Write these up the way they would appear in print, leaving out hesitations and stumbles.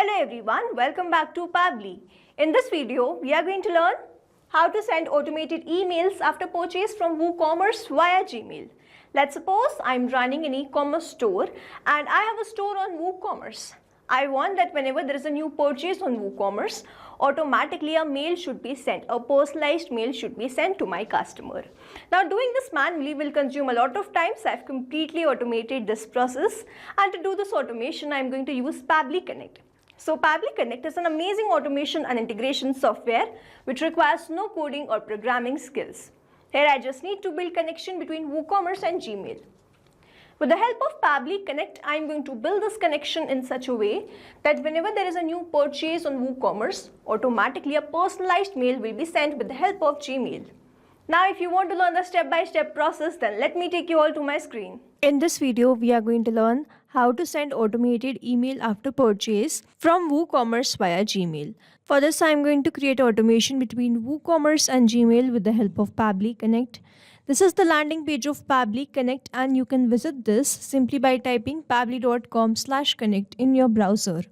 Hello everyone, welcome back to Pabbly. In this video, we are going to learn how to send automated emails after purchase from WooCommerce via Gmail. Let's suppose I'm running an e-commerce store and I have a store on WooCommerce. I want that whenever there is a new purchase on WooCommerce, automatically a mail should be sent, a personalized mail should be sent to my customer. Now doing this manually will consume a lot of time, so I've completely automated this process, and to do this automation I'm going to use Pabbly Connect. So Pabbly Connect is an amazing automation and integration software which requires no coding or programming skills. Here I just need to build connection between WooCommerce and Gmail. With the help of Pabbly Connect, I am going to build this connection in such a way that whenever there is a new purchase on WooCommerce, automatically a personalized mail will be sent with the help of Gmail. Now if you want to learn the step-by-step process, then let me take you all to my screen. In this video, we are going to learn how to send automated email after purchase from WooCommerce via Gmail. For this, I am going to create automation between WooCommerce and Gmail with the help of Pabbly Connect. This is the landing page of Pabbly Connect, and you can visit this simply by typing pabbly.com/connect in your browser.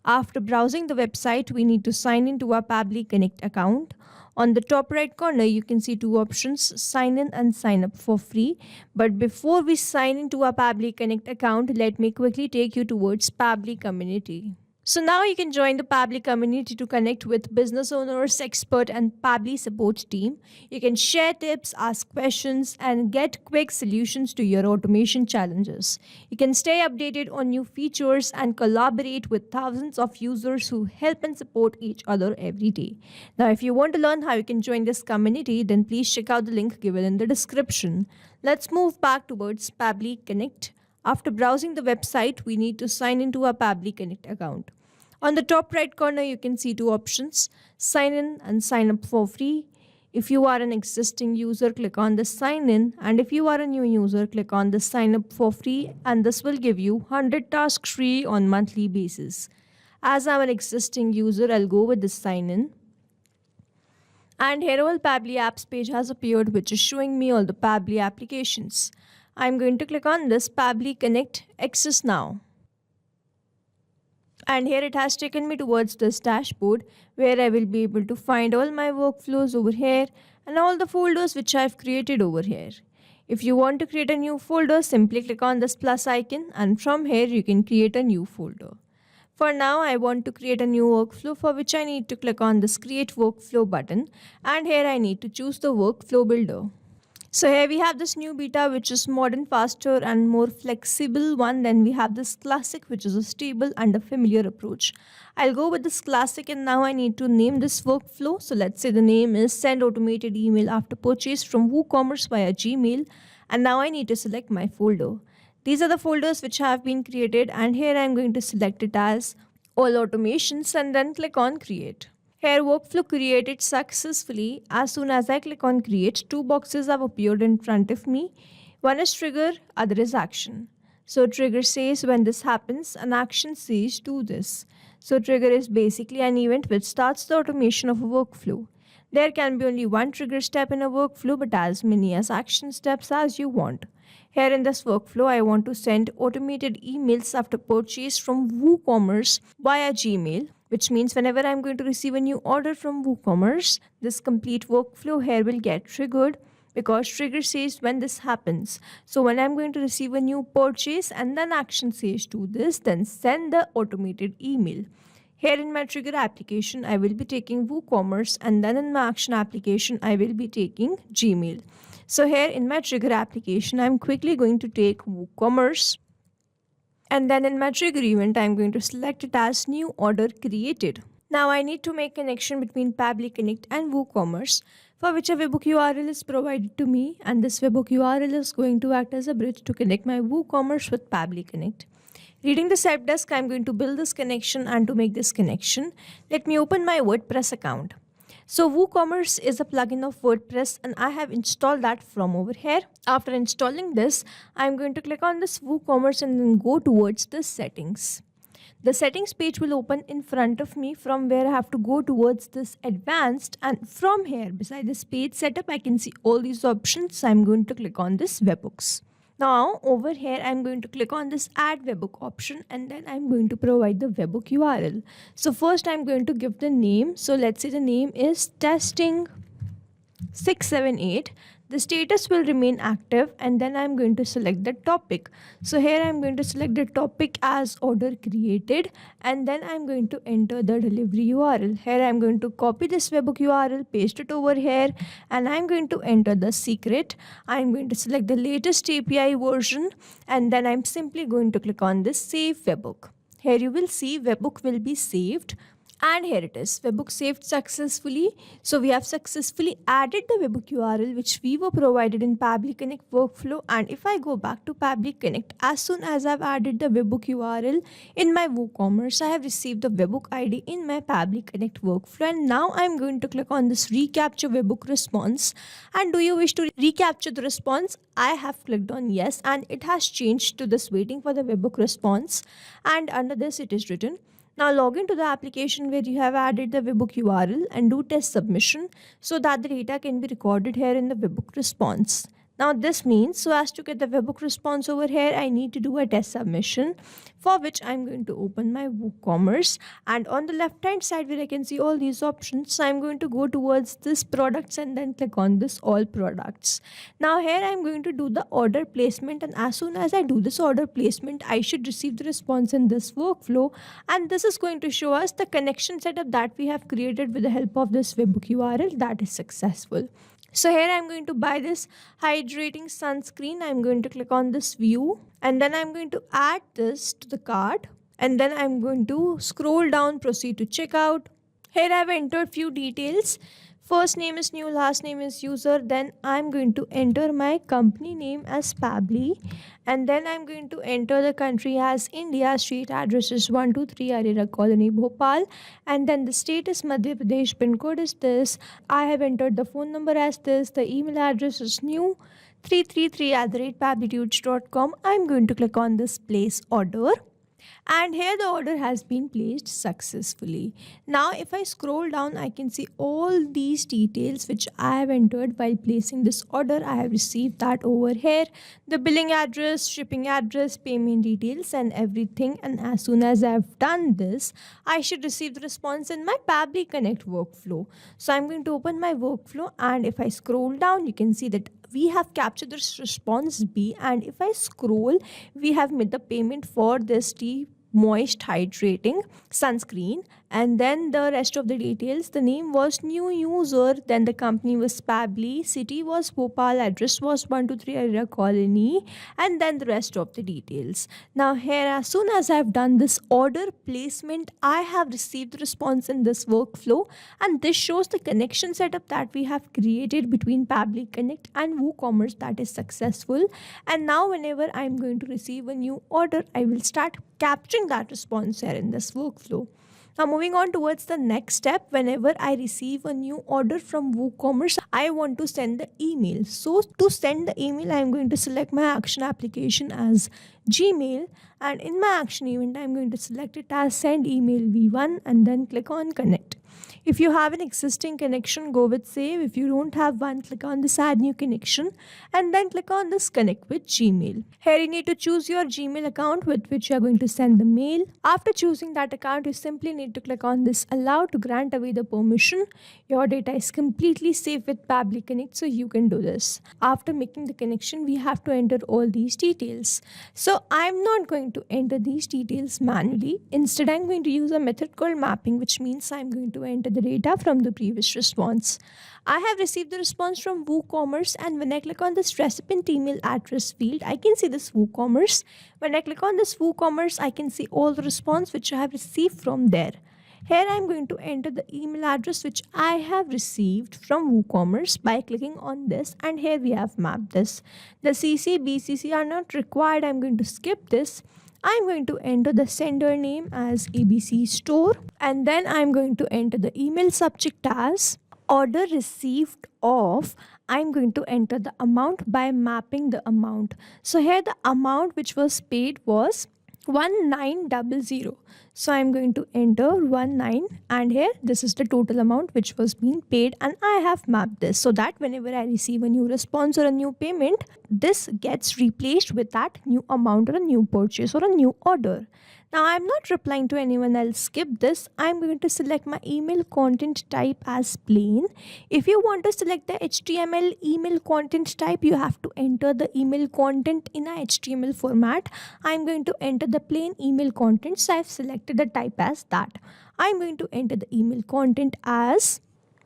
After browsing the website, we need to sign into our Pabbly Connect account. On the top right corner, you can see two options, sign in and sign up for free. But before we sign into our Pabbly Connect account, let me quickly take you towards Pabbly Community. So now you can join the Pabbly community to connect with business owners, expert and Pabbly support team. You can share tips, ask questions and get quick solutions to your automation challenges. You can stay updated on new features and collaborate with thousands of users who help and support each other every day. Now if you want to learn how you can join this community, then please check out the link given in the description. Let's move back towards Pabbly Connect. After browsing the website, we need to sign into our Pabbly Connect account. On the top right corner, you can see two options, sign in and sign up for free. If you are an existing user, click on the sign in, and if you are a new user, click on the sign up for free, and this will give you 100 tasks free on monthly basis. As I'm an existing user, I'll go with the sign in. And here all Pabbly apps page has appeared, which is showing me all the Pabbly applications. I'm going to click on this Pabbly Connect Access Now. And here it has taken me towards this dashboard where I will be able to find all my workflows over here and all the folders which I've created over here. If you want to create a new folder, simply click on this plus icon and from here you can create a new folder. For now, I want to create a new workflow, for which I need to click on this create workflow button, and here I need to choose the workflow builder. So here we have this new beta, which is modern, faster and more flexible one. Then we have this classic, which is a stable and a familiar approach. I'll go with this classic, and now I need to name this workflow. So let's say the name is send automated email after purchase from WooCommerce via Gmail. And now I need to select my folder. These are the folders which have been created, and here I'm going to select it as all automations and then click on create. Here workflow created successfully. As soon as I click on create, two boxes have appeared in front of me. One is trigger, other is action. So trigger says when this happens, and action says do this. So trigger is basically an event which starts the automation of a workflow. There can be only one trigger step in a workflow, but as many as action steps as you want. Here in this workflow, I want to send automated emails after purchase from WooCommerce via Gmail, which means whenever I'm going to receive a new order from WooCommerce, this complete workflow here will get triggered because trigger says when this happens. So when I'm going to receive a new purchase and then action says do this, then send the automated email. Here in my trigger application, I will be taking WooCommerce, and then in my action application, I will be taking Gmail. So here in my trigger application, I'm quickly going to take WooCommerce. And then in my trigger event, I'm going to select it as new order created. Now I need to make connection between Pabbly Connect and WooCommerce, for which a webhook URL is provided to me, and this webhook URL is going to act as a bridge to connect my WooCommerce with Pabbly Connect. Reading the help desk, I'm going to build this connection, and to make this connection, let me open my WordPress account. So WooCommerce is a plugin of WordPress, and I have installed that from over here. After installing this, I'm going to click on this WooCommerce and then go towards the settings. The settings page will open in front of me, from where I have to go towards this advanced, and from here beside this page setup, I can see all these options. I'm going to click on this webhooks. Now over here I'm going to click on this add webhook option, and then I'm going to provide the webhook URL. So first I'm going to give the name. So let's say the name is testing 678. The status will remain active, and then I'm going to select the topic. So here I'm going to select the topic as order created, and then I'm going to enter the delivery URL. Here I'm going to copy this webhook URL, paste it over here, and I'm going to enter the secret. I'm going to select the latest API version, and then I'm simply going to click on this save webhook. Here you will see webhook will be saved. And here it is, webhook saved successfully. So we have successfully added the webhook URL which we were provided in Pabbly Connect workflow. And if I go back to Pabbly Connect, as soon as I've added the webhook URL in my WooCommerce, I have received the webhook ID in my Pabbly Connect workflow. And now I'm going to click on this recapture webhook response. And do you wish to recapture the response? I have clicked on yes, and it has changed to this waiting for the webhook response. And under this it is written, now log into the application where you have added the webhook URL and do test submission so that the data can be recorded here in the webhook response. Now this means, so as to get the webhook response over here, I need to do a test submission, for which I'm going to open my WooCommerce, and on the left hand side where I can see all these options, so I'm going to go towards this products and then click on this all products. Now here I'm going to do the order placement, and as soon as I do this order placement, I should receive the response in this workflow, and this is going to show us the connection setup that we have created with the help of this webhook URL that is successful. So here I'm going to buy this hydrating sunscreen. I'm going to click on this view, and then I'm going to add this to the cart, and then I'm going to scroll down, proceed to checkout. Here I've entered few details. First name is new, last name is user. Then I'm going to enter my company name as Pabbly, and then I'm going to enter the country as India. Street address is 123 Arera Colony, Bhopal, and then the state is Madhya Pradesh. Pin code is this. I have entered the phone number as this. The email address is new 333@pabblytudes.com. I'm going to click on this place order. And here the order has been placed successfully. Now if I scroll down, I can see all these details which I have entered while placing this order. I have received that over here, the billing address, shipping address, payment details and everything. And as soon as I've done this, I should receive the response in my Pabbly Connect workflow. So I'm going to open my workflow, and if I scroll down, you can see that we have captured this response B, and if I scroll, we have made the payment for this moist hydrating sunscreen, and then the rest of the details. The name was new user, then the company was Pabbly, city was Bhopal, address was 123 Arera Colony, and then the rest of the details. Now here, as soon as I've done this order placement, I have received the response in this workflow, and this shows the connection setup that we have created between Pabbly Connect and WooCommerce that is successful. And now whenever I'm going to receive a new order, I will start capturing that response here in this workflow. Now moving on towards the next step, whenever I receive a new order from WooCommerce, I want to send the email. So to send the email, I'm going to select my action application as Gmail, and in my action event, I'm going to select it as send email v1 and then click on connect. If you have an existing connection, go with save. If you don't have one, click on this add new connection and then click on this connect with Gmail. Here you need to choose your Gmail account with which you are going to send the mail. After choosing that account, you simply need to click on this allow to grant away the permission. Your data is completely safe with Pabbly Connect, so you can do this. After making the connection, we have to enter all these details. So I'm not going to enter these details manually. Instead, I'm going to use a method called mapping, which means I'm going to enter the data from the previous response. I have received the response from WooCommerce, and when I click on this recipient email address field, I can see this WooCommerce. When I click on this WooCommerce, I can see all the response which I have received from there. Here I'm going to enter the email address which I have received from WooCommerce by clicking on this, and here we have mapped this. The CC, BCC are not required. I'm going to skip this. I'm going to enter the sender name as ABC Store, and then I'm going to enter the email subject as order received of. I'm going to enter the amount by mapping the amount. So here the amount which was paid was 1900. So I'm going to enter 19, and here this is the total amount which was being paid, and I have mapped this so that whenever I receive a new response or a new payment, this gets replaced with that new amount or a new purchase or a new order. Now I'm not replying to anyone else. Skip this. I'm going to select my email content type as plain. If you want to select the HTML email content type, you have to enter the email content in a HTML format. I'm going to enter the plain email content, so I've selected the type as that. I'm going to enter the email content as,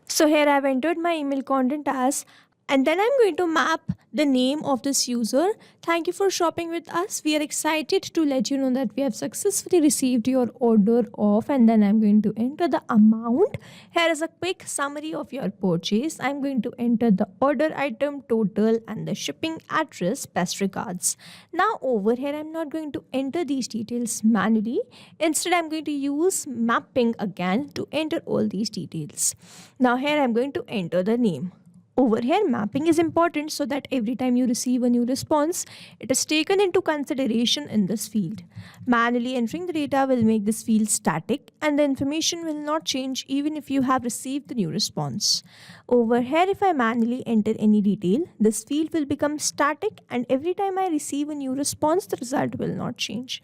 so here I've entered my email content as, and then I'm going to map the name of this user. Thank you for shopping with us. We are excited to let you know that we have successfully received your order of, and then I'm going to enter the amount. Here is a quick summary of your purchase. I'm going to enter the order item total and the shipping address. Best regards. Now over here, I'm not going to enter these details manually. Instead, I'm going to use mapping again to enter all these details. Now here, I'm going to enter the name. Over here, mapping is important so that every time you receive a new response, it is taken into consideration in this field. Manually entering the data will make this field static, and the information will not change even if you have received the new response. Over here, if I manually enter any detail, this field will become static, and every time I receive a new response, the result will not change.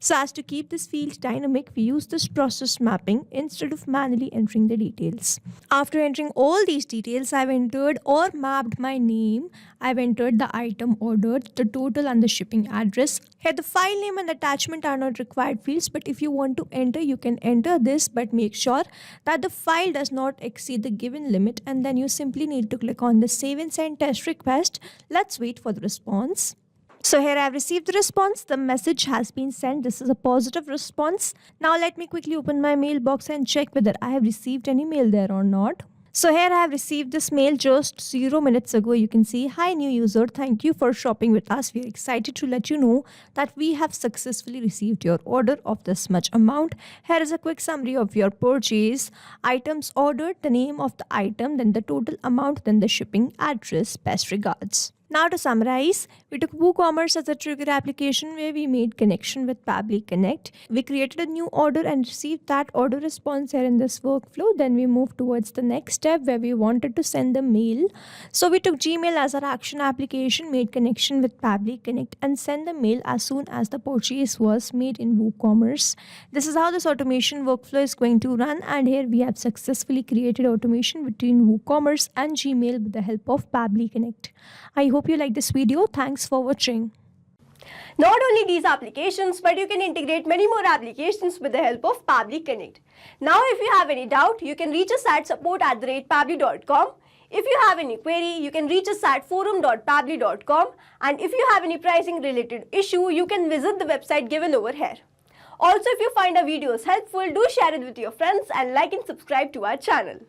So as to keep this field dynamic, we use this process mapping instead of manually entering the details. After entering all these details, I've entered or mapped my name. I've entered the item ordered, the total and the shipping address. Here the file name and attachment are not required fields, but if you want to enter, you can enter this, but make sure that the file does not exceed the given limit, and then you simply need to click on the save and send test request. Let's wait for the response. So here I have received the response. The message has been sent. This is a positive response. Now let me quickly open my mailbox and check whether I have received any mail there or not. So here I have received this mail just 0 minutes ago. You can see, hi new user, thank you for shopping with us. We are excited to let you know that we have successfully received your order of this much amount. Here is a quick summary of your purchase. Items ordered, the name of the item, then the total amount, then the shipping address. Best regards. Now to summarize, we took WooCommerce as a trigger application where we made connection with Pabbly Connect. We created a new order and received that order response here in this workflow. Then we moved towards the next step where we wanted to send the mail. So we took Gmail as our action application, made connection with Pabbly Connect, and send the mail as soon as the purchase was made in WooCommerce. This is how this automation workflow is going to run, and here we have successfully created automation between WooCommerce and Gmail with the help of Pabbly Connect. I hope you like this video. Thanks for watching. Not only these applications, but you can integrate many more applications with the help of Pabbly Connect. Now, if you have any doubt, you can reach us at support@pabbly.com. If you have any query, you can reach us at forum.pabbly.com. And if you have any pricing related issue, you can visit the website given over here. Also, if you find our videos helpful, do share it with your friends and like and subscribe to our channel.